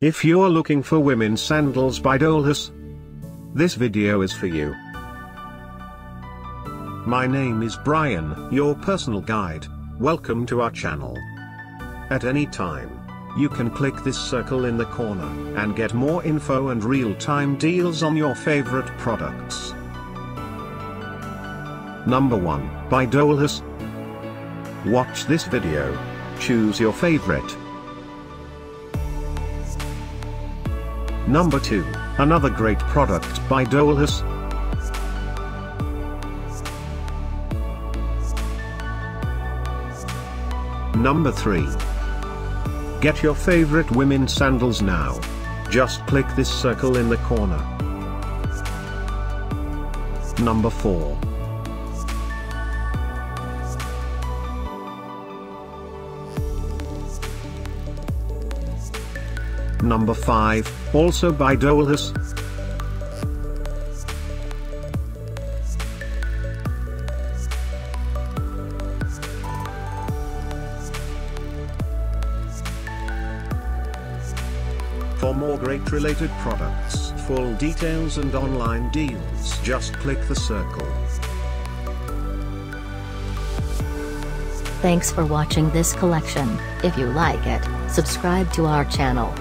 If you're looking for women's sandals by Dollhouse, this video is for you. My name is Brian, your personal guide. Welcome to our channel. At any time, you can click this circle in the corner and get more info and real-time deals on your favorite products. Number 1, by Dollhouse. Watch this video. Choose your favorite. Number 2, another great product by Dollhouse. Number 3. Get your favorite women's sandals now. Just click this circle in the corner. Number 4. Number 5, also by Dollhouse. For more great related products, full details and online deals, just click the circle. Thanks for watching this collection. If you like it, subscribe to our channel.